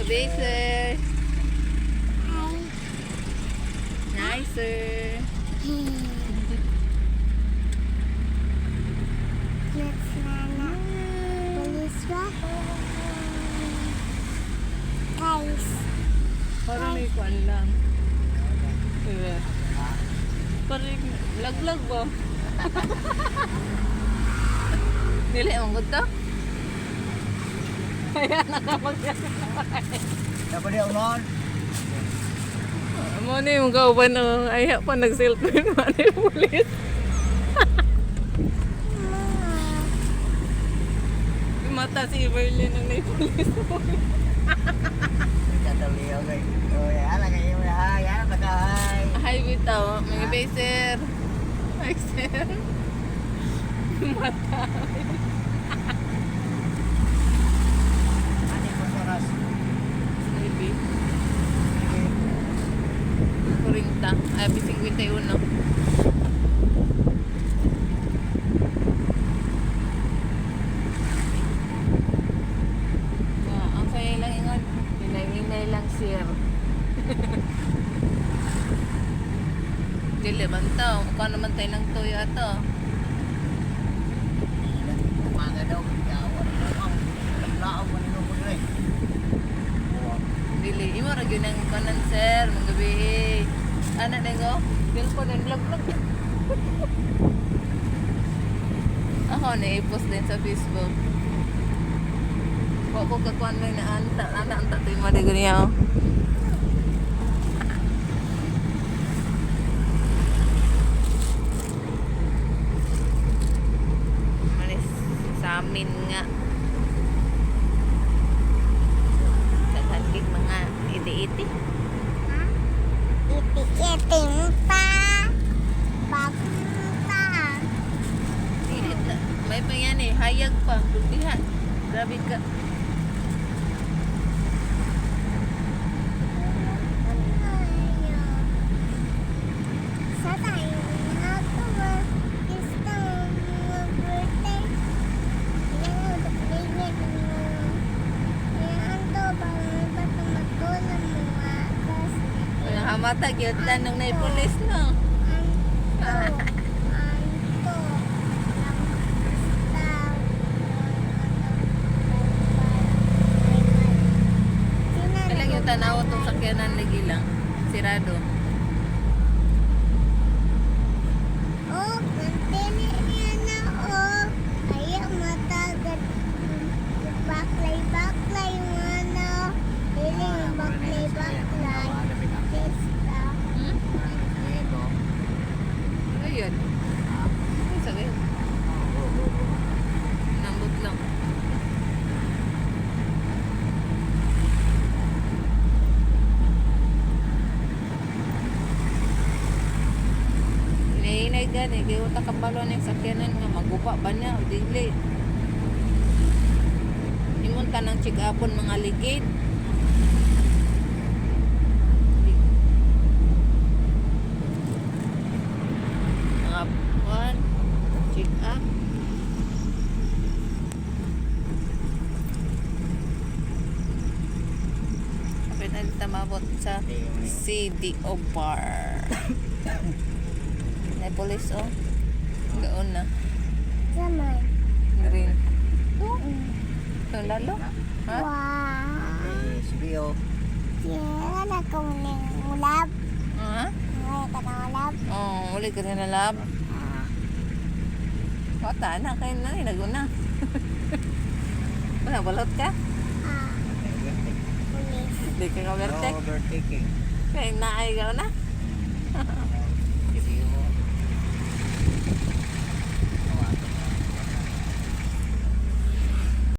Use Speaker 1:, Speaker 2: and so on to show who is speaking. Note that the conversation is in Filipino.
Speaker 1: gabi, sir. Hi, sir.
Speaker 2: Let's nana. Police ba? Guys.
Speaker 1: Parang may kuwan lang. Diba? Parang laglag ba? Dili, ang ganda. Kaya nakapagyan.
Speaker 3: Dapat dia unon.
Speaker 1: Mo na yung kauban ng ay pa nag-cellphone man yung pulis. Mata si Evelyn ng pulis.
Speaker 3: Tataliw kay. Oh, ya ala kay mo ha. Ya patay.
Speaker 1: Hi bitaw, mga bay sir. Hi sir. Mata.
Speaker 3: Ani ko oras.
Speaker 1: Maybe. 40. Ay, 51. Ang saya lang ingon. Hinay-hinay lang sir. Dili man tao. Mukha naman tayo ng toyo ato.
Speaker 3: Umaga daw ya. Lao mo ni mo dre.
Speaker 1: Dili. Imo ra gyud ang kanan sir. Magabi. Ana nego. Cellphone and vlog. Ako na-post din sa Facebook. Ko kakuan mo na anta tayo mo de ganiya. Manis sa amin nga. Saghanggit mga iti-iti.
Speaker 2: Iti-iting pa. Bagta.
Speaker 1: Pilit na. May pa yan eh. Hayag pa. Dugdihan. Grabe ka.
Speaker 2: Sa tayo na ito ba? Gusto mo birthday? Yan ang bigyan mo. Yan to ba? Ba't matulang mo nga?
Speaker 1: Ang hamata gyud tanong na pulis no. Kailang yung tanaw itong sakyanan lagi lang. Sirado.
Speaker 2: Oh, kantini niya na oh. Kaya matagad. Baklay mo na. Piling baklay. Pista.
Speaker 3: Ito.
Speaker 1: Ayun. Ay, sakit. Nambot lang. Hinahinay gani. Kaya utak kabalon yung sakyanan nga. Magupa ba niya o dili. Imun ka ng check-upon mga ligid. Mga buwan. Check-up. Kapit na dito mabot sa CDO bar. May police oh. Gaon na.
Speaker 2: Zaman.
Speaker 1: Green. Ito lalo? Ha?
Speaker 2: Wow.
Speaker 3: Subiyo.
Speaker 2: Kaya na kuning ulap.
Speaker 1: Ha?
Speaker 2: Kaya ka na ulap.
Speaker 1: Oh, uli ka rin na lab. Wata na kayo na. Inaguna. Wala, balot ka?
Speaker 2: Pulis.
Speaker 1: Hindi ka overtake.
Speaker 3: No overtaking.
Speaker 1: Kaya naay ka na.
Speaker 3: Subiyo.